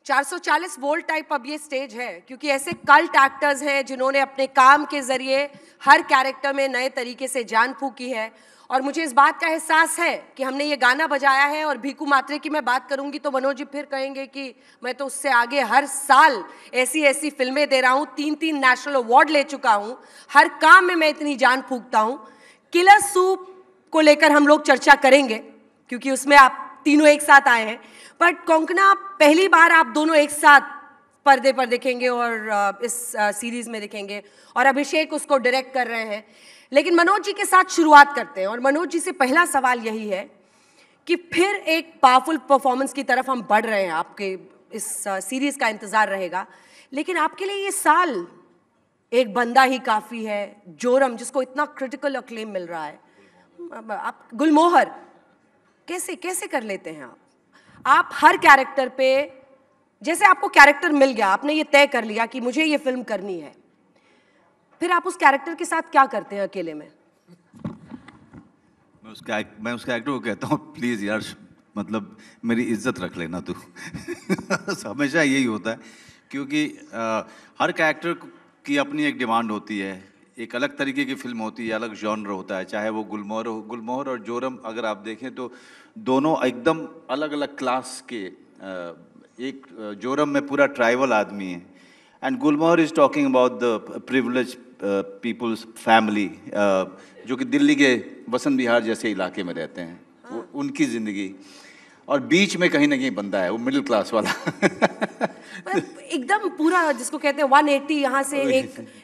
440 volt type अब ये stage है, क्योंकि ऐसे कल्ट एक्टर्स हैं जिन्होंने अपने काम के जरिए हर कैरेक्टर में नए तरीके से जान फूकी है। और मुझे इस बात का एहसास है कि हमने ये गाना बजाया है, और भीकू मात्रे की मैं बात करूंगी तो मनोज जी फिर कहेंगे कि मैं तो उससे आगे हर साल ऐसी ऐसी फिल्में दे रहा हूँ, 3 नेशनल अवार्ड ले चुका हूँ, हर काम में मैं इतनी जान फूकता हूँ। किलर सूप को लेकर हम लोग चर्चा करेंगे, क्योंकि उसमें आप तीनों एक साथ आए हैं। बट कोंकणा, पहली बार आप दोनों एक साथ पर्दे पर दिखेंगे और इस सीरीज में दिखेंगे, और अभिषेक उसको डायरेक्ट कर रहे हैं। लेकिन मनोज जी के साथ शुरुआत करते हैं, और मनोज जी से पहला सवाल यही है कि फिर एक पावरफुल परफॉर्मेंस की तरफ हम बढ़ रहे हैं, आपके इस सीरीज का इंतजार रहेगा, लेकिन आपके लिए ये साल एक बंदा ही काफी है, जोरम जिसको इतना क्रिटिकल अक्लेम मिल रहा है, आप गुलमोहर कैसे कैसे कर लेते हैं आप हर कैरेक्टर पे, जैसे आपको कैरेक्टर मिल गया, आपने ये तय कर लिया कि मुझे ये फिल्म करनी है, फिर आप उस कैरेक्टर के साथ क्या करते हैं अकेले में? मैं उस कैरेक्टर को कहता हूँ, प्लीज यार, मतलब मेरी इज्जत रख लेना तू। हमेशा यही होता है, क्योंकि हर कैरेक्टर की अपनी एक डिमांड होती है, एक अलग तरीके की फिल्म होती है, अलग जॉनर होता है। चाहे वो गुलमोहर हो, गुलमोहर और जोरम अगर आप देखें तो दोनों एकदम अलग अलग क्लास के। एक जोरम में पूरा ट्राइबल आदमी है, and Gulmohar is talking about the privilege peoples family, जो कि दिल्ली के बसंत विहार जैसे इलाके में रहते हैं। उनकी ज़िंदगी, और बीच में कहीं ना कहीं बंदा है वो मिडिल क्लास वाला। एकदम पूरा जिसको कहते हैं 180, यहाँ से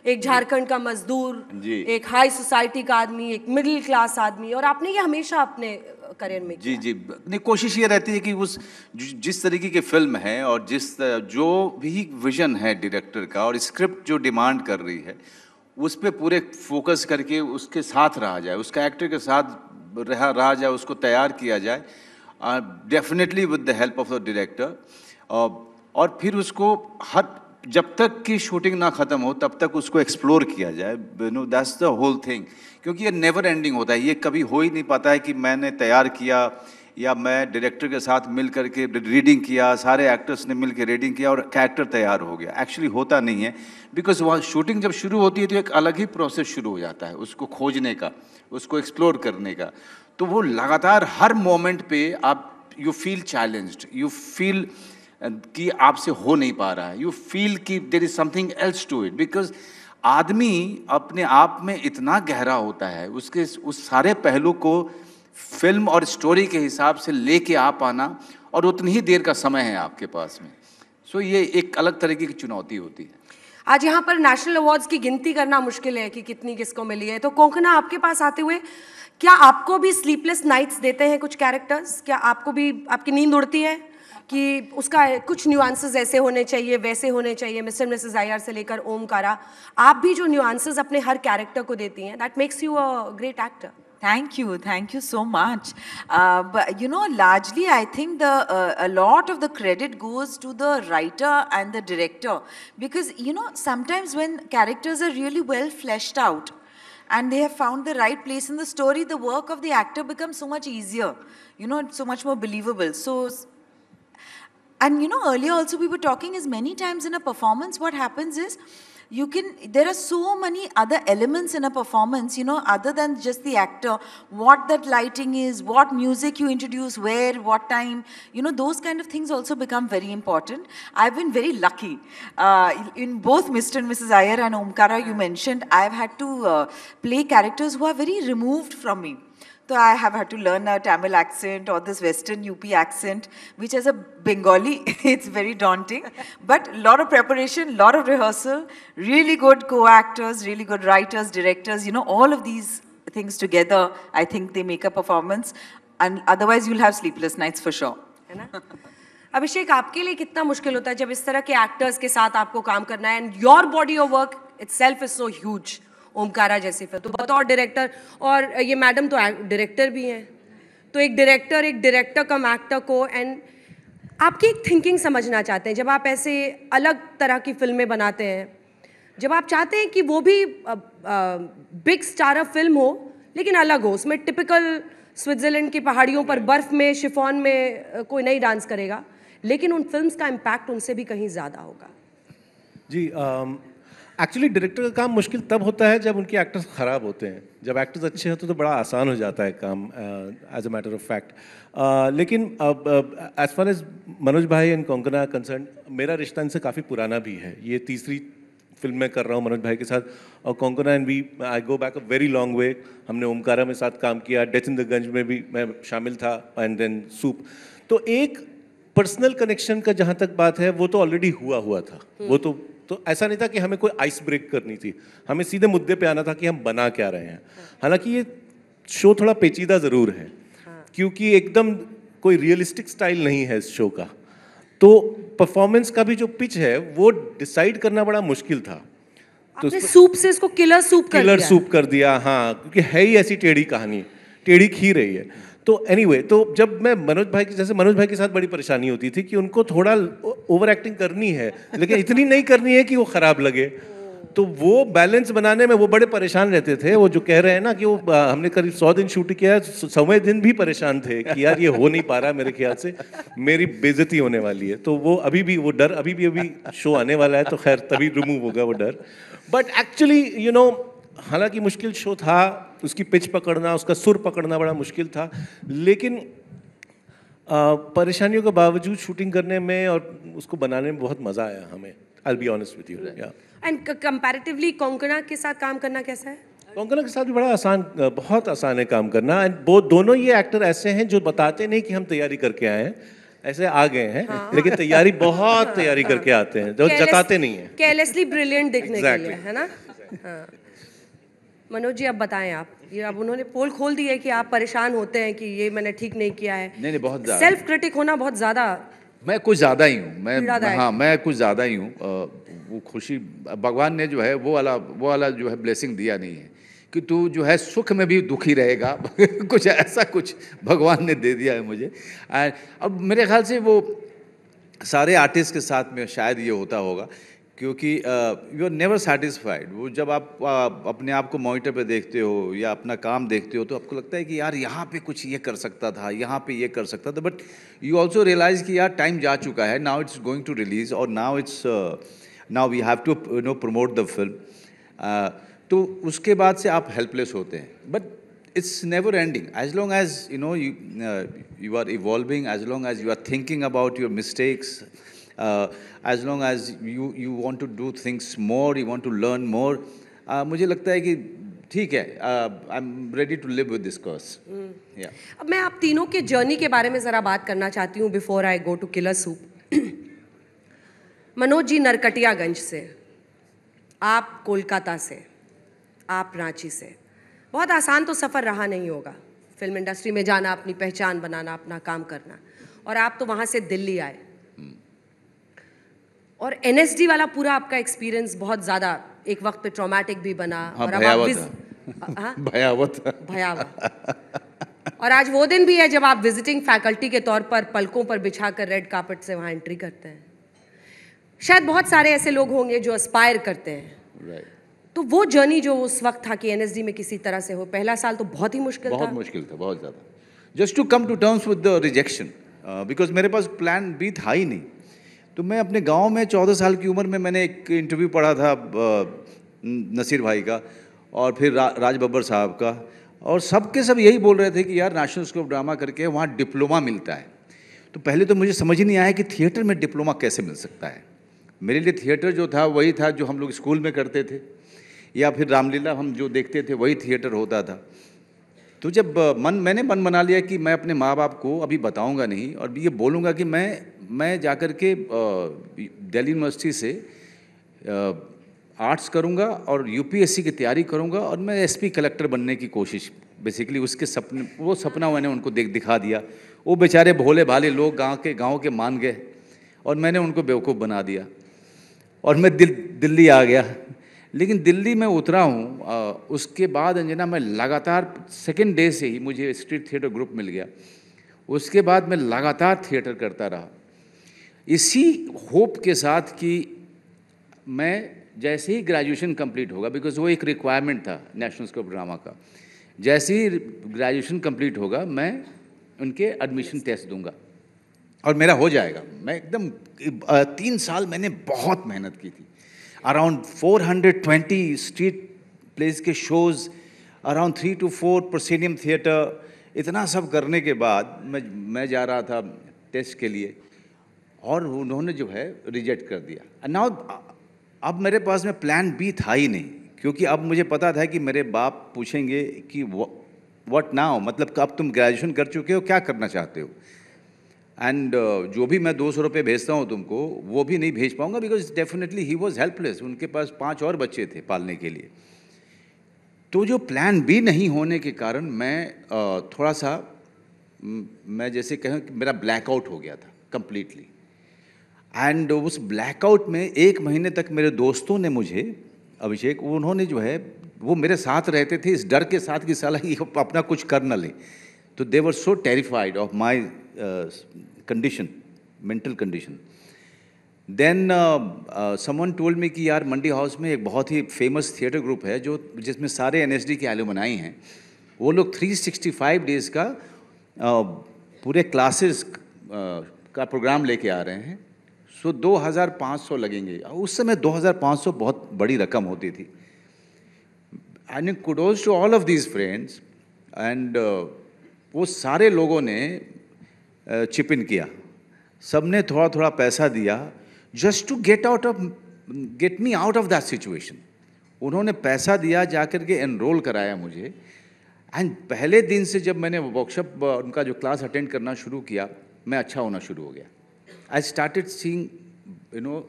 एक झारखंड का मजदूर, एक हाई सोसाइटी का आदमी, एक मिडिल क्लास आदमी, और आपने ये हमेशा अपने करियर में जी जी नहीं, कोशिश ये रहती है कि उस जिस तरीके की फिल्म है और जो भी विजन है डायरेक्टर का और स्क्रिप्ट जो डिमांड कर रही है, उस पर पूरे फोकस करके उसके साथ रहा जाए, उसका एक्टर के साथ रहा जाए, उसको तैयार किया जाए, definitely with the help of the director. और फिर उसको जब तक की शूटिंग ना ख़त्म हो तब तक उसको एक्सप्लोर किया जाए। You know, that's the whole thing, क्योंकि ये नेवर एंडिंग होता है। ये कभी हो ही नहीं पाता है कि मैंने तैयार किया या मैं डायरेक्टर के साथ मिल करके रीडिंग किया, सारे एक्टर्स ने मिल के रीडिंग किया और कैरेक्टर तैयार हो गया। एक्चुअली होता नहीं है, बिकॉज वहाँ शूटिंग जब शुरू होती है तो एक अलग ही प्रोसेस शुरू हो जाता है, उसको खोजने का, उसको एक्सप्लोर करने का। तो वो लगातार हर मोमेंट पे आप you feel challenged, you feel कि आपसे हो नहीं पा रहा है, यू फील कि there is something else to it, because आदमी अपने आप में इतना गहरा होता है, उसके उस सारे पहलू को फिल्म और स्टोरी के हिसाब से लेके आ पाना, और उतनी ही देर का समय है आपके पास में। सो ये एक अलग तरीके की चुनौती होती है। आज यहाँ पर नेशनल अवार्ड्स की गिनती करना मुश्किल है कि कितनी किसको मिली है, तो कोंकणा आपके पास आते हुए, क्या आपको भी स्लीपलेस नाइट्स देते हैं कुछ कैरेक्टर्स? क्या आपको भी आपकी नींद उड़ती है कि उसका कुछ न्यूआंसेस ऐसे होने चाहिए, वैसे होने चाहिए, मिस्टर मिसेस आईआर से लेकर ओमकारा, आप भी जो न्यूआंसेस अपने हर कैरेक्टर को देती हैं, that makes you a great actor? Thank you so much. But you know, largely I think a lot of the credit goes to the writer and the director, because you know, sometimes when characters are really well fleshed out and they have found the right place in the story, the work of the actor becomes so much easier. You know, it's so much more believable. So, and you know, earlier also we were talking, is many times in a performance what happens is, there are so many other elements in a performance, you know, other than just the actor, what that lighting is, what music you introduce, where, what time, you know, those kind of things also become very important. I've been very lucky. In both Mr. and Mrs. Iyer and Omkara you mentioned, I've had to play characters who are very removed from me. So I have had to learn a Tamil accent or this Western UP accent, which as a Bengali, it's very daunting. But a lot of preparation, lot of rehearsal, really good co-actors, really good writers, directors, you know, all of these things together, I think they make a performance. And otherwise you'll have sleepless nights for sure. है ना? अभिषेक, आपके लिए कितना मुश्किल होता है जब इस तरह के एक्टर्स के साथ आपको काम करना है, and your body of work itself is so huge, Omkara जैसी फिल्म, तो बतौर डायरेक्टर, और ये मैडम तो डायरेक्टर भी हैं, तो एक डायरेक्टर कम एक्टर को, एंड आपकी एक थिंकिंग समझना चाहते हैं जब आप ऐसे अलग तरह की फिल्में बनाते हैं, जब आप चाहते हैं कि वो भी बिग स्टारर फिल्म हो लेकिन अलग हो, उसमें टिपिकल स्विट्जरलैंड की पहाड़ियों पर बर्फ में शिफॉन में कोई नहीं डांस करेगा, लेकिन उन फिल्म्स का इम्पैक्ट उनसे भी कहीं ज़्यादा होगा। जी, एक्चुअली डायरेक्टर का काम मुश्किल तब होता है जब उनके एक्टर्स ख़राब होते हैं। जब एक्टर्स अच्छे होते हैं तो बड़ा आसान हो जाता है काम, as a matter of fact. लेकिन एज फार एज मनोज भाई एंड कोंकणा कंसर्न, मेरा रिश्ता इनसे काफ़ी पुराना भी है। ये तीसरी फिल्म मैं कर रहा हूँ मनोज भाई के साथ, और Konkona and we I go back a very long way. हमने ओमकारा में साथ काम किया, डेथ इन द गंज में भी मैं शामिल था, एंड देन सूप। तो एक पर्सनल कनेक्शन का जहाँ तक बात है वो तो ऑलरेडी हुआ था। वो तो ऐसा नहीं था कि हमें कोई आइस ब्रेक करनी थी, हमें सीधे मुद्दे पे आना था कि हम बना क्या रहे हैं। हालांकि ये शो थोड़ा पेचीदा ज़रूर है, क्योंकि एकदम कोई रियलिस्टिक स्टाइल नहीं है इस शो का। तो परफॉर्मेंस का भी जो पिच है वो डिसाइड करना बड़ा मुश्किल था। तो आपने सूप से इसको किलर सूप कर दिया। हाँ, क्योंकि है ही ऐसी टेढ़ी कहानी, टेढ़ी खी रही है। तो एनीवे, तो जब मैं मनोज भाई के साथ बड़ी परेशानी होती थी कि उनको थोड़ा ओवर एक्टिंग करनी है, लेकिन इतनी नहीं करनी है कि वो खराब लगे। तो वो बैलेंस बनाने में वो बड़े परेशान रहते थे। वो जो कह रहे हैं ना कि वो हमने करीब 100 दिन शूट किया, 100वें दिन भी परेशान थे कि यार ये हो नहीं पा रहा, मेरे ख्याल से मेरी बेइज्जती होने वाली है। तो वो अभी भी शो आने वाला है, तो खैर तभी रिमूव होगा वो डर। बट एक्चुअली यू नो, हालांकि मुश्किल शो था, उसकी पिच पकड़ना, उसका सुर पकड़ना बड़ा मुश्किल था, लेकिन परेशानियों के बावजूद शूटिंग करने में और उसको बनाने में बहुत मज़ा आया हमें। I'll be honest with you. Yeah. And comparatively Konkona के साथ काम करना कैसा है? कोंकणा के साथ भी बड़ा आसान, बहुत आसान है काम करना। एंड वो दोनों ये एक्टर ऐसे हैं जो बताते नहीं कि हम तैयारी करके आए हैं, ऐसे आ गए हैं। हाँ। लेकिन तैयारी बहुत तैयारी करके आते हैं, जो जताते नहीं है। केयरलेसली ब्रिलियंट दिखने के लिए, है ना? हाँ। मनोज जी, अब बताएं आप, ये अब उन्होंने पोल खोल दी है कि आप परेशान होते हैं कि ये मैंने ठीक नहीं किया है। नहीं, बहुत ज़्यादा सेल्फ क्रिटिक होना बहुत ज़्यादा। मैं कुछ ज़्यादा ही हूँ, मैं कुछ ज़्यादा ही हूँ। वो खुशी भगवान ने जो है वो वाला जो है ब्लेसिंग दिया नहीं है कि तू जो है सुख में भी दुखी रहेगा। कुछ भगवान ने दे दिया है मुझे। अब मेरे ख्याल से वो सारे आर्टिस्ट के साथ में शायद ये होता होगा, क्योंकि यू आर नेवर सेटिस्फाइड। वो जब आप अपने आप को मॉनिटर पे देखते हो या अपना काम देखते हो तो आपको लगता है कि यार यहाँ पे कुछ ये कर सकता था, यहाँ पे ये कर सकता था, बट यू ऑल्सो रियलाइज कि यार टाइम जा चुका है, now it's going to release, और now we have to promote the film. तो उसके बाद से आप हेल्पलेस होते हैं, but it's never ending. As long as you are evolving, as long as you are thinking about your mistakes, as long as you want to do things more, you want to learn more, मुझे लगता है कि ठीक है, I'm ready to live with this course. Yeah. अब मैं आप तीनों के जर्नी के बारे में ज़रा बात करना चाहती हूँ before I go to Killer Soup. Manoj ji Narkatiaganj से, आप कोलकाता से, आप रांची से। बहुत आसान तो सफ़र रहा नहीं होगा, फिल्म इंडस्ट्री में जाना, अपनी पहचान बनाना, अपना काम करना, और आप तो वहाँ से दिल्ली आए। और NSD वाला पूरा आपका एक्सपीरियंस बहुत ज़्यादा एक वक्त पे ट्रॉमेटिक भी बना। हाँ, और अब आप भयावह। और आज वो दिन भी है जब आप विजिटिंग फैकल्टी के तौर पर पलकों पर बिछाकर रेड कार्पेट से वहाँ एंट्री करते हैं। शायद बहुत सारे ऐसे लोग होंगे जो एस्पायर करते हैं। तो वो जर्नी जो उस वक्त था कि NSD में किसी तरह से हो, पहला साल तो बहुत ही मुश्किल था। बहुत मुश्किल था, बहुत ज़्यादा। Just to come to terms with the rejection, because मेरे पास प्लान बी था ही नहीं। तो मैं अपने गांव में 14 साल की उम्र में मैंने एक इंटरव्यू पढ़ा था नसीर भाई का, और फिर राज बब्बर साहब का, और सबके सब यही बोल रहे थे कि यार नेशनल स्कूल ऑफ ड्रामा करके वहाँ डिप्लोमा मिलता है। तो पहले तो मुझे समझ ही नहीं आया कि थिएटर में डिप्लोमा कैसे मिल सकता है। मेरे लिए थिएटर जो था वही था जो हम लोग स्कूल में करते थे, या फिर रामलीला हम जो देखते थे वही थिएटर होता था। तो जब मैंने मन बना लिया कि मैं अपने माँ बाप को अभी बताऊंगा नहीं, और ये बोलूँगा कि मैं जाकर के दिल्ली यूनिवर्सिटी से आर्ट्स करूँगा और UPSC की तैयारी करूँगा, और मैं SP कलेक्टर बनने की कोशिश, बेसिकली उसके सपने, वो सपना मैंने उनको दिखा दिया। वो बेचारे भोले भाले लोग गाँव के मान गए, और मैंने उनको बेवकूफ़ बना दिया, और मैं दिल्ली आ गया। लेकिन दिल्ली में उतरा हूँ, उसके बाद अंजना मैं लगातार सेकेंड डे से ही मुझे स्ट्रीट थिएटर ग्रुप मिल गया। उसके बाद मैं लगातार थिएटर करता रहा, इसी होप के साथ कि मैं जैसे ही ग्रेजुएशन कंप्लीट होगा, बिकॉज वो एक रिक्वायरमेंट था नेशनल स्कूल ऑफ ड्रामा का, जैसे ही ग्रेजुएशन कंप्लीट होगा मैं उनके एडमिशन टेस्ट दूंगा। और मेरा हो जाएगा। मैं एकदम 3 साल मैंने बहुत मेहनत की थी। अराउंड 420 स्ट्रीट प्लेस के शोज़, अराउंड 3 to 4 प्रोसेडियम थिएटर, इतना सब करने के बाद मैं जा रहा था टेस्ट के लिए, और उन्होंने जो है रिजेक्ट कर दिया। नाउ अब मेरे पास में प्लान बी था ही नहीं, क्योंकि अब मुझे पता था कि मेरे बाप पूछेंगे कि व्हाट नाउ, मतलब अब तुम ग्रेजुएशन कर चुके हो, क्या करना चाहते हो। एंड जो भी मैं 200 रुपये भेजता हूँ तुमको, वो भी नहीं भेज पाऊँगा, because definitely he was helpless. उनके पास 5 और बच्चे थे पालने के लिए। तो जो प्लान बी नहीं होने के कारण मैं थोड़ा सा, मैं जैसे कहूँ कि मेरा ब्लैकआउट हो गया था कंप्लीटली। एंड उस ब्लैकआउट में 1 महीने तक मेरे दोस्तों ने मुझे, अभिषेक, उन्होंने जो है वो मेरे साथ रहते थे इस डर के साथ कि साला ये अपना कुछ कर न ले। तो they were so terrified of my condition, mental condition. Then someone told me कि यार मंडी हाउस में एक बहुत ही फेमस थिएटर ग्रुप है जो जिसमें सारे एनएसडी के एलुमनाई हैं। वो लोग 365 डेज़ का पूरे क्लासेस का प्रोग्राम लेके आ रहे हैं। सो 2500 लगेंगे। उस समय 2500 बहुत बड़ी रकम होती थी। And kudos to all of these friends. And वो सारे लोगों ने चिप इन किया, सबने थोड़ा थोड़ा पैसा दिया, just to get me out of that situation. उन्होंने पैसा दिया, जाकर के एनरोल कराया मुझे। एंड पहले दिन से जब मैंने वर्कशॉप उनका जो क्लास अटेंड करना शुरू किया, मैं अच्छा होना शुरू हो गया। I started seeing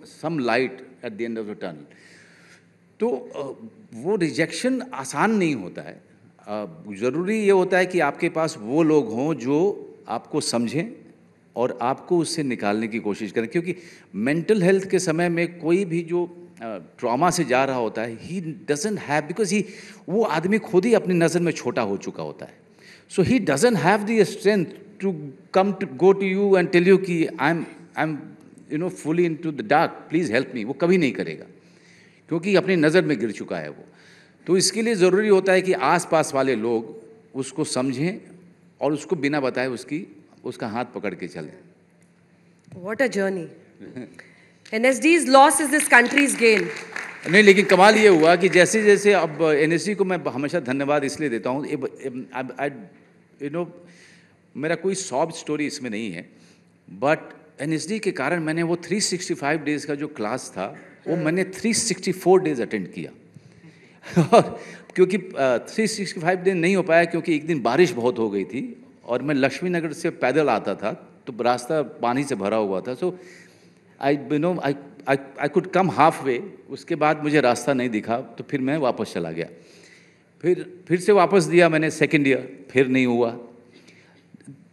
some light at the end of the tunnel. तो वो रिजेक्शन आसान नहीं होता है। ज़रूरी ये होता है कि आपके पास वो लोग हों जो आपको समझें और आपको उससे निकालने की कोशिश करें, क्योंकि मेंटल हेल्थ के समय में कोई भी जो ट्रॉमा से जा रहा होता है, ही डजंट हैव, बिकॉज वो आदमी खुद ही अपनी नज़र में छोटा हो चुका होता है। So he doesn't have the strength to come to go to you and tell you कि I am fully into the dark, please help me. वो कभी नहीं करेगा, क्योंकि अपनी नज़र में गिर चुका है वो। तो इसके लिए ज़रूरी होता है कि आसपास वाले लोग उसको समझें और उसको बिना बताए उसका हाथ पकड़ के चलें। What a journey. NSD's loss is this country's gain. नहीं, लेकिन कमाल ये हुआ कि जैसे जैसे अब एनएसडी को मैं हमेशा धन्यवाद इसलिए देता हूँ, मेरा कोई सॉफ्ट स्टोरी इसमें नहीं है, बट एनएसडी के कारण मैंने वो 365 डेज़ का जो क्लास था वो मैंने 364 डेज़ अटेंड किया। और क्योंकि 365 दिन नहीं हो पाया क्योंकि एक दिन बारिश बहुत हो गई थी और मैं लक्ष्मी नगर से पैदल आता था, तो रास्ता पानी से भरा हुआ था। So I could come half way. उसके बाद मुझे रास्ता नहीं दिखा, तो फिर मैं वापस चला गया। फिर से वापस दिया मैंने सेकेंड ईयर, फिर नहीं हुआ।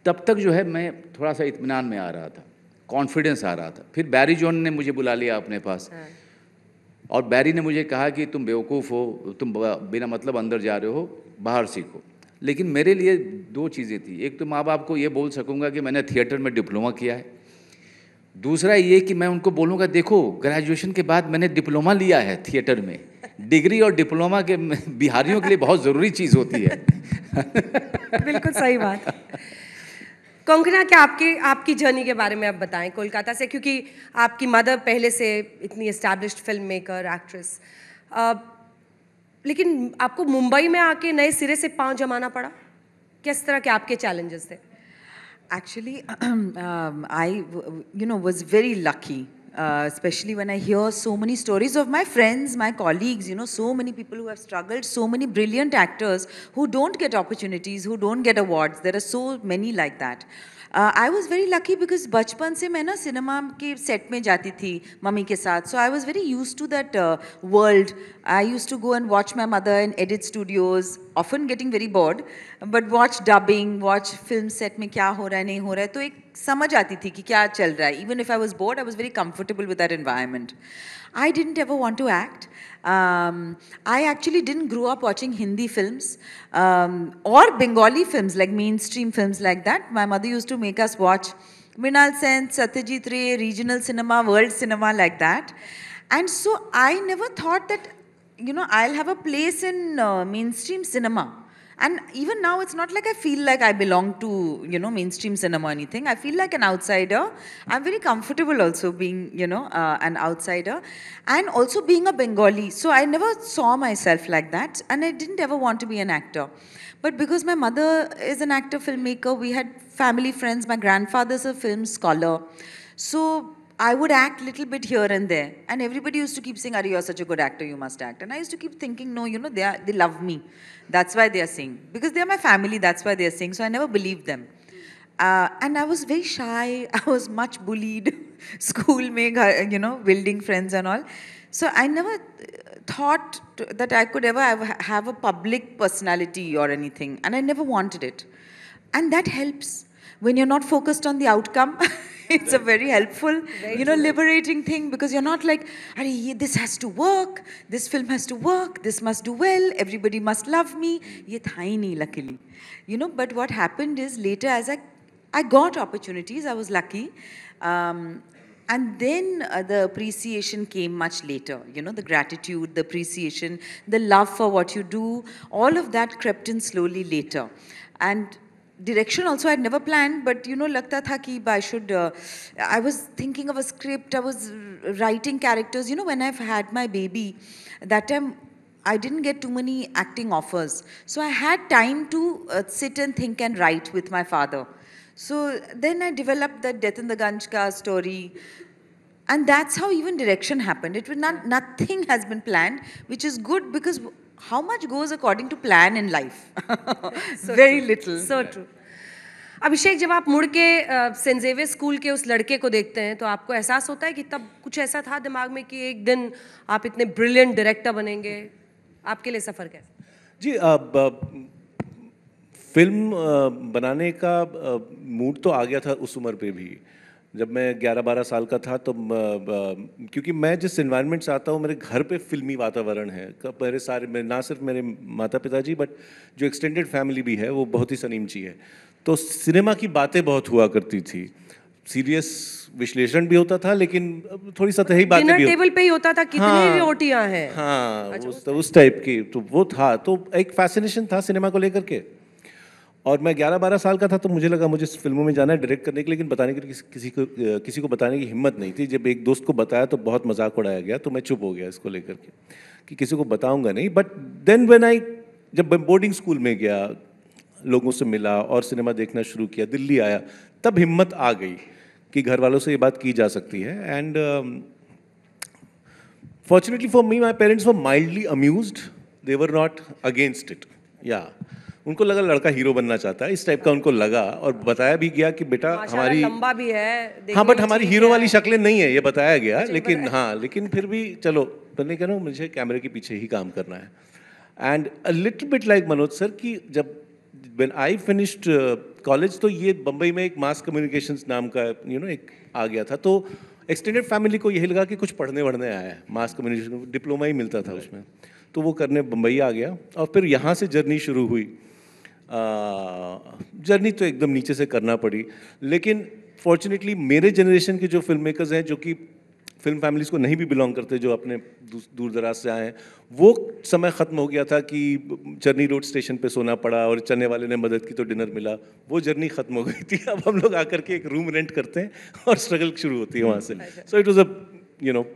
तब तक जो है मैं थोड़ा सा इत्मीनान में आ रहा था, कॉन्फिडेंस आ रहा था। फिर बैरी जॉन ने मुझे बुला लिया अपने पास, और बैरी ने मुझे कहा कि तुम बेवकूफ़ हो, तुम बिना मतलब अंदर जा रहे हो, बाहर सीखो। लेकिन मेरे लिए 2 चीज़ें थी। एक तो माँ बाप को ये बोल सकूँगा कि मैंने थिएटर में डिप्लोमा किया है। दूसरा ये कि मैं उनको बोलूँगा, देखो ग्रेजुएशन के बाद मैंने डिप्लोमा लिया है थिएटर में। डिग्री और डिप्लोमा के बिहारियों के लिए बहुत ज़रूरी चीज़ होती है। बिल्कुल सही बात। कंगना, क्या आपकी जर्नी के बारे में आप बताएं कोलकाता से, क्योंकि आपकी मदर पहले से इतनी एस्टैब्लिश्ड फिल्म मेकर, एक्ट्रेस, लेकिन आपको मुंबई में आके नए सिरे से पांव जमाना पड़ा। किस तरह के आपके चैलेंजेस थे? Actually, I, was very lucky, especially when I hear so many stories of my friends, my colleagues, so many people who have struggled, so many brilliant actors who don't get opportunities, who don't get awards. There are so many like that. I was very lucky because बचपन से मैं ना cinema के set में जाती थी mummy के साथ. So I was very used to that world. I used to go and watch my mother in edit studios, often getting very bored, but watch dubbing, watch film set में क्या हो रहा है नहीं हो रहा है, तो एक समझ आती थी कि क्या चल रहा है. Even if I was bored, I was very comfortable with that environment. I didn't ever want to act. I actually didn't grow up watching Hindi films or Bengali films, like mainstream films like that. My mother used to make us watch Mrinal Sen, Satyajit Ray, regional cinema, world cinema, like that. And so I never thought that, I'll have a place in mainstream cinema. And even now, it's not like I feel like I belong to, you know, mainstream cinema or anything. I feel like an outsider. I'm very comfortable also being, you know, an outsider. And also being a Bengali. So I never saw myself like that. And I didn't ever want to be an actor. But because my mother is an actor, filmmaker, we had family friends. My grandfather's a film scholar. So I would act little bit here and there. And everybody used to keep saying, Ari, you're such a good actor, you must act. And I used to keep thinking, no, you know, they love me. That's why they are saying. Because they are my family, that's why they are saying. So I never believed them. And I was very shy. I was much bullied. School mein, you know, building friends and all. So I never thought that I could ever have a public personality or anything. And I never wanted it. And that helps. When you're not focused on the outcome, it's a very helpful, you know, liberating thing, because you're not like, this has to work, this film has to work, this must do well, everybody must love me. Ye tha hi nahi, luckily. You know, but what happened is later, as I got opportunities, I was lucky. And then the appreciation came much later, you know, the gratitude, the appreciation, the love for what you do, all of that crept in slowly later. And direction also I had never planned, but you know, lagta tha ki I should, I was thinking of a script, I was writing characters. You know, when I've had my baby, that time I didn't get too many acting offers. So I had time to sit and think and write with my father. So then I developed that Death in the Ganj ka story. And that's how even direction happened. It was nothing has been planned, which is good, because how much goes according to plan in life? Very little. So true. अभिषेक, जब आप मुड़ के Saint Xavier school के उस लड़के को देखते हैं तो आपको एहसास होता है कि तब कुछ ऐसा था दिमाग में कि एक दिन आप इतने ब्रिलियंट डायरेक्टर बनेंगे? आपके लिए सफ़र कैसा? जी, फिल्म बनाने का मूड तो आ गया था उस उम्र पे भी। जब मैं 11-12 साल का था तो क्योंकि मैं जिस एनवायरनमेंट से आता हूँ, मेरे घर पे फिल्मी वातावरण है। मेरे सारे, ना सिर्फ मेरे माता पिताजी, बट जो एक्सटेंडेड फैमिली भी है वो बहुत ही सनीमची है। तो सिनेमा की बातें बहुत हुआ करती थी, सीरियस विश्लेषण भी होता था, लेकिन थोड़ी सतही बातें भी टेबल पे ही होता था, कितनी रोटियां हैं। हाँ, उस टाइप की तो वो था। तो एक फैसिनेशन था सिनेमा को लेकर के। और मैं 11-12 साल का था तो मुझे लगा मुझे फिल्मों में जाना है डायरेक्ट करने के लिए, लेकिन बताने के लिए किसी को बताने की हिम्मत नहीं थी। जब एक दोस्त को बताया तो बहुत मजाक उड़ाया गया, तो मैं चुप हो गया इसको लेकर के कि किसी को बताऊंगा नहीं। बट देन व्हेन जब मैं बोर्डिंग स्कूल में गया, लोगों से मिला और सिनेमा देखना शुरू किया, दिल्ली आया, तब हिम्मत आ गई कि घर वालों से ये बात की जा सकती है। And fortunately for me, my parents were mildly amused, they were not against it. या उनको लगा लड़का हीरो बनना चाहता है, इस टाइप का उनको लगा। और बताया भी गया कि बेटा हमारी लंबा भी है, हाँ, बट हमारी हीरो वाली शक्लें नहीं है, ये बताया गया। लेकिन हाँ, लेकिन फिर भी चलो, मैंने कहा ना, मुझे कैमरे के पीछे ही काम करना है। And a little bit like Manoj sir की जब व्हेन आई फिनिश्ड कॉलेज, तो ये बम्बई में एक मास कम्युनिकेशंस नाम का एक आ गया था। तो एक्सटेंडेड फैमिली को यही लगा कि कुछ पढ़ने वढ़ने आया है, मास कम्युनिकेशन डिप्लोमा ही मिलता था उसमें, तो वो करने बम्बई आ गया। और फिर यहाँ से जर्नी शुरू हुई। जर्नी तो एकदम नीचे से करना पड़ी, लेकिन फॉर्चुनेटली मेरे जनरेशन के जो फिल्म मेकर्स हैं, जो कि फिल्म फैमिलीज़ को नहीं भी बिलोंग करते, जो अपने दूर दराज से आए हैं, वो समय ख़त्म हो गया था कि चरनी रोड स्टेशन पे सोना पड़ा और चलने वाले ने मदद की तो डिनर मिला। वो जर्नी ख़त्म हो गई थी। अब हम लोग आकर के एक रूम रेंट करते हैं और स्ट्रगल शुरू होती है वहाँ से। So it was a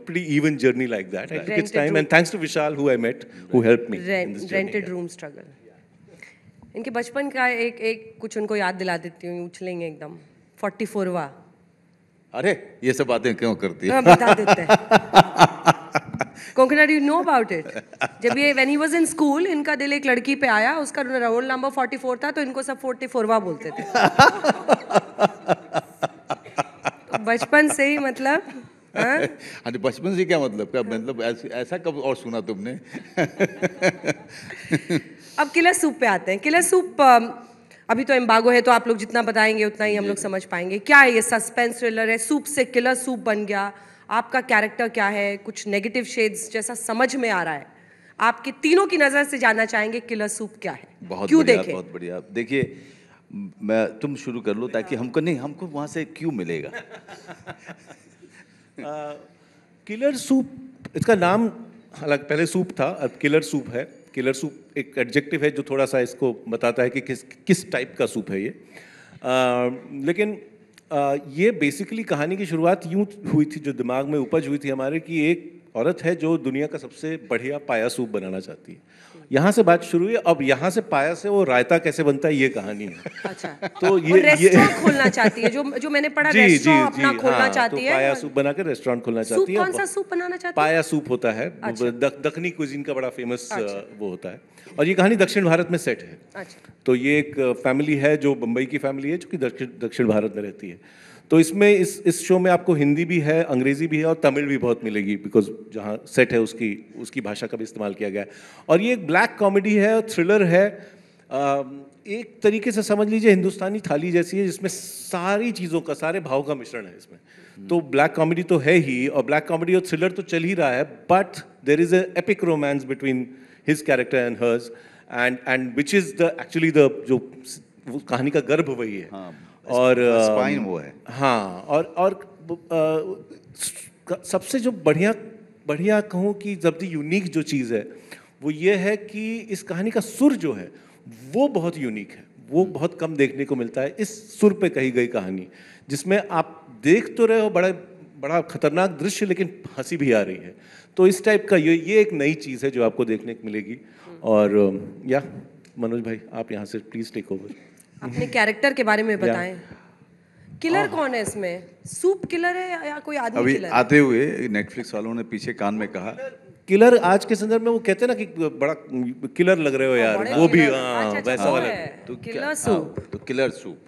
pretty even journey like that. I took its time, and thanks to Vishal, who I met, who helped me in this journey. Rented room struggle. इनके बचपन का एक कुछ उनको याद दिला देती हूँ, उछलेंगे एकदम। 44वां। अरे ये सब बातें क्यों करती है? बता देते हैं। Konkona, do you know about it? जब ये when he was in school, इनका दिल एक लड़की पे आया, उसका रोल नंबर 44 था, तो इनको सब 44वां बोलते थे। तो बचपन से ही मतलब हाँ, बचपन से क्या मतलब? क्या मतलब ऐसा कब और सुना तुमने? अब किलर सूप पे आते हैं। किलर सूप अभी तो एम्बागो है, तो आप लोग जितना बताएंगे उतना ही हम लोग समझ पाएंगे। क्या है ये? सस्पेंस थ्रिलर है, सूप से किलर सूप बन गया। आपका कैरेक्टर क्या है? कुछ नेगेटिव शेड्स जैसा समझ में आ रहा है। आपके तीनों की नज़र से जानना चाहेंगे किलर सूप क्या है, क्यों देखें? बहुत बढ़िया। देखिए, तुम शुरू कर लो, ताकि हमको नहीं, हमको वहाँ से क्यों मिलेगा। किलर सूप, इसका नाम हालांकि पहले सूप था, अब किलर सूप है। किलर सूप एक एडजेक्टिव है जो थोड़ा सा इसको बताता है कि किस टाइप का सूप है ये। लेकिन ये बेसिकली कहानी की शुरुआत यूँ हुई थी, जो दिमाग में उपज हुई थी हमारे, कि एक औरत है जो दुनिया का सबसे बढ़िया पाया सूप बनाना चाहती है। यहाँ से बात शुरू हुई। अब यहाँ से पाया से वो रायता कैसे बनता है ये कहानी है। अच्छा, तो ये रेस्टोरेंट खोलना चाहती है, जो मैंने पढ़ा, रेस्टोरेंट अपना खोलना चाहती है। तो पाया सूप बना के रेस्टोरेंट खोलना चाहती है। कौन सा सूप बनाना चाहती है? पाया सूप होता है। अच्छा। दक्षिणी कुजीन का बड़ा फेमस वो होता है, और ये कहानी दक्षिण भारत में सेट है। अच्छा। तो ये एक फैमिली है जो बम्बई की फैमिली है, जो कि दक्षिण भारत में रहती है। तो इसमें इस शो में आपको हिंदी भी है, अंग्रेजी भी है और तमिल भी बहुत मिलेगी, बिकॉज जहाँ सेट है उसकी भाषा का भी इस्तेमाल किया गया है। और ये एक ब्लैक कॉमेडी है, थ्रिलर है, एक तरीके से समझ लीजिए हिंदुस्तानी थाली जैसी है, जिसमें सारी चीज़ों का, सारे भाव का मिश्रण है इसमें। तो ब्लैक कॉमेडी तो है ही, और ब्लैक कॉमेडी और थ्रिलर तो चल ही रहा है, but there is a epic romance between his character and hers, and which is the actually the जो कहानी का गर्भ वही है। हाँ, और स्पाइन वो है। हाँ, और सबसे जो बढ़िया कहूँ कि सबसे यूनिक जो चीज़ है वो ये है कि इस कहानी का सुर जो है वो बहुत यूनिक है। वो बहुत कम देखने को मिलता है, इस सुर पे कही गई कहानी, जिसमें आप देख तो रहे हो बड़ा खतरनाक दृश्य, लेकिन हंसी भी आ रही है। तो इस टाइप का ये एक नई चीज़ है जो आपको देखने को मिलेगी। और या मनोज भाई, आप यहाँ से प्लीज़ टेक ओवर। अपने कैरेक्टर के बारे में बताएं। किलर कौन है इसमें? सूप किलर है या कोई आदमी अभी किलर? आते हुए नेटफ्लिक्स वालों ने पीछे कान में कहा, किलर आज के संदर्भ में वो कहते हैं ना कि बड़ा किलर लग रहे हो यार, वो भी वैसा वाला। तो किलर सूप। तो किलर सूप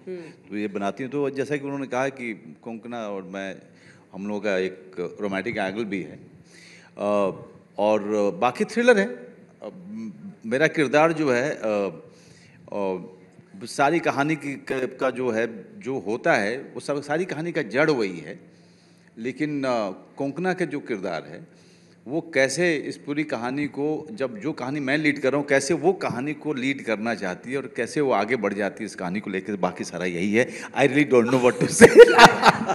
तो ये बनाती हैं। तो जैसा कि उन्होंने कहा कि कोंकणा और मैं, हम लोगों का एक रोमांटिक एंगल भी है, और बाकी थ्रिलर है। मेरा किरदार जो है, सारी कहानी का जो है, जो होता है वो सब, सारी कहानी का जड़ वही है। लेकिन कोंकणा के जो किरदार है वो कैसे इस पूरी कहानी को, जब जो कहानी मैं लीड कर रहा हूँ, कैसे वो कहानी को लीड करना चाहती है और कैसे वो आगे बढ़ जाती है इस कहानी को लेकर। बाकी सारा यही है। I really don't know what to say.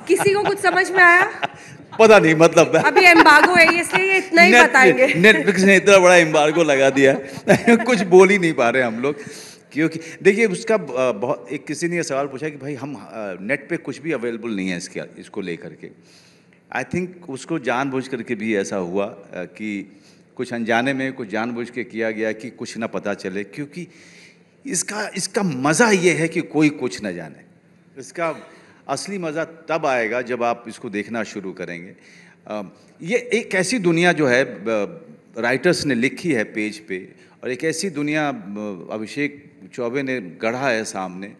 किसी को कुछ समझ में आया? पता नहीं, मतलब अभी एम्बार्गो है, इसलिए ये इतना ही बताएंगे। नेटफ्लिक्स ने इतना बड़ा एम्बार्गो लगा दिया कुछ बोल ही नहीं पा रहे हम लोग। क्योंकि देखिए उसका बहुत, एक किसी ने ये सवाल पूछा कि भाई हम नेट पे कुछ भी अवेलेबल नहीं है इसको लेकर के। आई थिंक उसको जानबूझ करके भी ऐसा हुआ कि कुछ अनजाने में, कुछ जानबूझ के किया गया कि कुछ ना पता चले, क्योंकि इसका मज़ा ये है कि कोई कुछ ना जाने। इसका असली मज़ा तब आएगा जब आप इसको देखना शुरू करेंगे। ये एक ऐसी दुनिया जो है राइटर्स ने लिखी है पेज पे, और एक ऐसी दुनिया अभिषेक चौबे ने गढ़ा है सामने।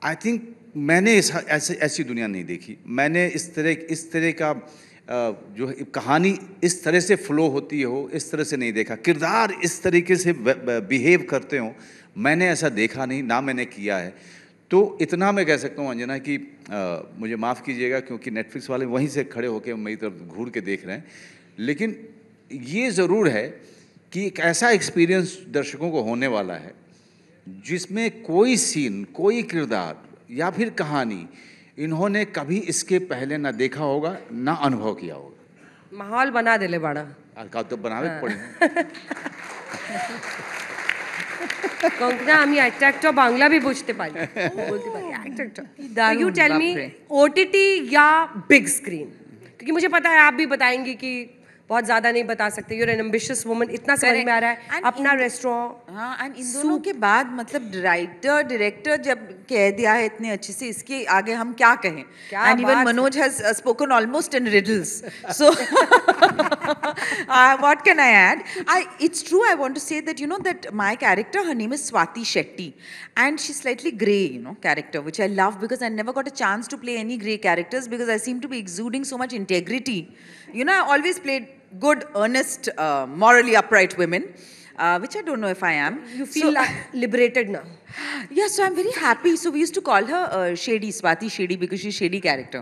आई थिंक मैंने ऐसी दुनिया नहीं देखी। मैंने इस तरह का जो कहानी इस तरह से फ्लो होती हो, इस तरह से नहीं देखा। किरदार इस तरीके से बिहेव करते हो, मैंने ऐसा देखा नहीं, ना मैंने किया है। तो इतना मैं कह सकता हूँ अंजना कि मुझे माफ़ कीजिएगा, क्योंकि नेटफ्लिक्स वाले वहीं से खड़े होकर मेरी तरफ घूर के देख रहे हैं। लेकिन ये ज़रूर है कि एक ऐसा एक्सपीरियंस दर्शकों को होने वाला है जिसमें कोई सीन, कोई किरदार या फिर कहानी इन्होंने कभी इसके पहले ना देखा होगा, ना अनुभव किया होगा। माहौल बना देले बड़ा तो बनावे पड़े। कोंकणा আমি একটা একটা বাংলা भी বুঝতে পারি, বলতে পারি একটা একটা। यू टेल मी, ओटीटी या बिग स्क्रीन? क्योंकि मुझे पता है आप भी बताएंगे कि बहुत ज़्यादा नहीं बता सकते। यूर एन एम्बिशियस वुमन, इतना समझ में आ रहा है। अपना रेस्टोरेंट, हाँ, एंड इन दोनों के बाद मतलब राइटर डायरेक्टर जब कह दिया है इतने अच्छे से, इसके आगे हम क्या कहें? And even Manoj has spoken almost in riddles, so what can I add? It's true, I want to say that, you know, that my character, her name is Swati Shetty, and she's slightly grey, you know, character, which I love because I never got a chance to play any grey characters because I seem to be exuding so much integrity. You know, I always played good, earnest, morally upright women, which I don't know if I am. You feel liberated now? Yeah, so I'm very happy. So we used to call her Shady, Swati Shady, because she's shady character.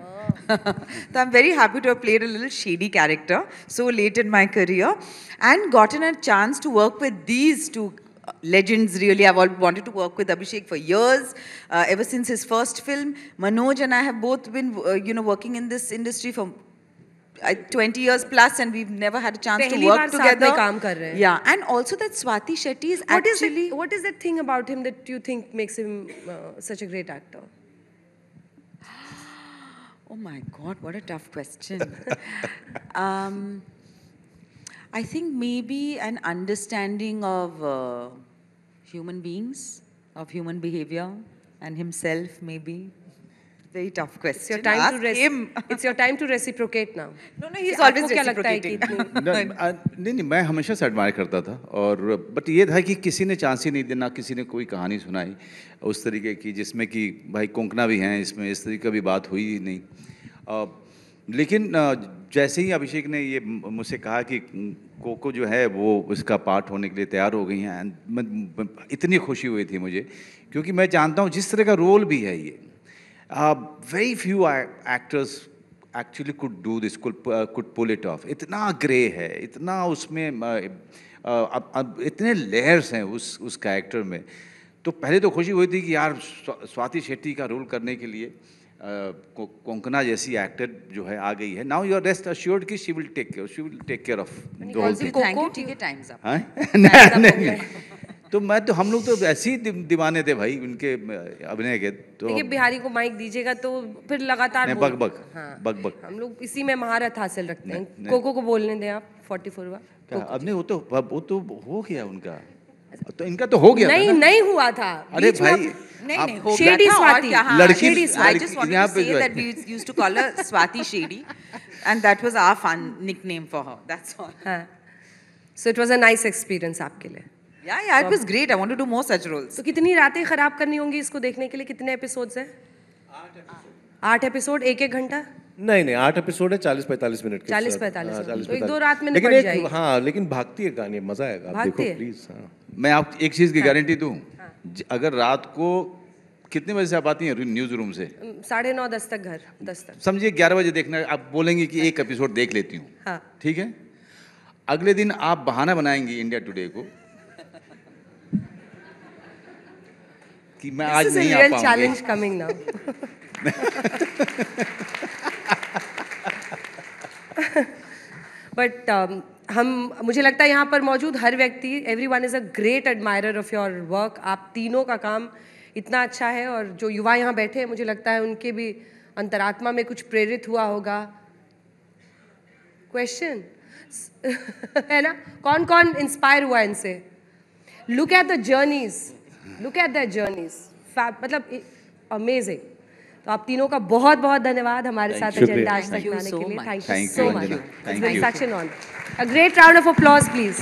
So I'm very happy to have played a little shady character so late in my career and gotten a chance to work with these two legends. Really, I've wanted to work with Abhishek for years, ever since his first film. Manoj and I have both been, you know, working in this industry for 20 years plus, and we've never had a chance to पहली work बार साथ together. में काम कर रहे हैं. Yeah, and also that Swati Shetty is actually. What is that thing about him that you think makes him such a great actor? Oh my God, what a tough question. I think maybe an understanding of human beings, of human behavior, and himself maybe. Very tough question. It's your time to reciprocate now. No, he's always क्या लगता है कि reciprocating. नहीं, मैं हमेशा से admire करता था, और बट ये था कि किसी ने चांस ही नहीं देना, किसी ने कोई कहानी सुनाई उस तरीके की जिसमें कि भाई कोंकणा भी हैं इसमें, इस तरीके की बात हुई ही नहीं। लेकिन जैसे ही अभिषेक ने ये मुझसे कहा कि कोको जो है वो उसका पार्ट होने के लिए तैयार हो गई हैं, इतनी खुशी हुई थी मुझे, क्योंकि मैं जानता हूँ जिस तरह का रोल भी है ये, very few actors actually could do this, could pull it off. इतना ग्रे है, इतना उसमें इतने लेयर्स हैं उस कैरेक्टर में। तो पहले तो खुशी हुई थी कि यार स्वाति शेट्टी का रोल करने के लिए कोंकणा जैसी एक्टर जो है आ गई है। Now you are rest assured कि she will take care of the whole thing. Thank you, ठीक है, time's up. तो हम लोग तो ऐसे ही दीवाने थे भाई उनके अभिनय के। तो देखिए बिहारी को माइक दीजिएगा तो फिर लगातार बक हम लोग इसी में महारत हासिल रखते हैं। कोको को बोलने दें आप 44वां। अब नहीं, वो तो हो गया उनका, तो इनका तो हो गया। नहीं हुआ था। अरे भाई नहीं हो शेडी गया था। स्वाति, लड़की I just wanted to say that we used to call her Swati Shady, and that was our fun nickname for her. That's all. So it was a nice experience आपके लिए। Yeah, it was great. I want to do more such roles. तो कितनी रातें खराब करनी होंगी इसको देखने के लिए? कितने एपिसोड्स हैं? 8 एपिसोड, 1-1 घंटा? नहीं 8 एपिसोड है, 40-45 मिनट के। 40-45 तो 1-2 रात में निपट जाएगी। हाँ, लेकिन भागती है कहानी, मजा आएगा, आप देखो प्लीज। मैं आप एक चीज की गारंटी दूं, अगर रात को कितने बजे से आप आती हैं न्यूज रूम से? 9:30-10 तक घर, 10 तक। समझिए 11 बजे देखना, आप बोलेंगे कि एक एपिसोड देख लेती हूँ, ठीक है? अगले दिन आप बहाना बनाएंगी इंडिया टुडे को कि मैं आज नहीं आ पाऊंगी। This is a real challenge coming now. But मुझे लगता है यहाँ पर मौजूद हर व्यक्ति, everyone is a great admirer of your work. आप तीनों का काम इतना अच्छा है, और जो युवा यहाँ बैठे हैं मुझे लगता है उनके भी अंतरात्मा में कुछ प्रेरित हुआ होगा। क्वेश्चन है ना, कौन कौन इंस्पायर हुआ इनसे? Look at the journeys, look at the journeys, मतलब अमेजिंग। तो आप तीनों का बहुत बहुत धन्यवाद हमारे साथ एजेंडा आज तक आने के लिए। Thank you so much. It's been such an honour. A great round of applause please.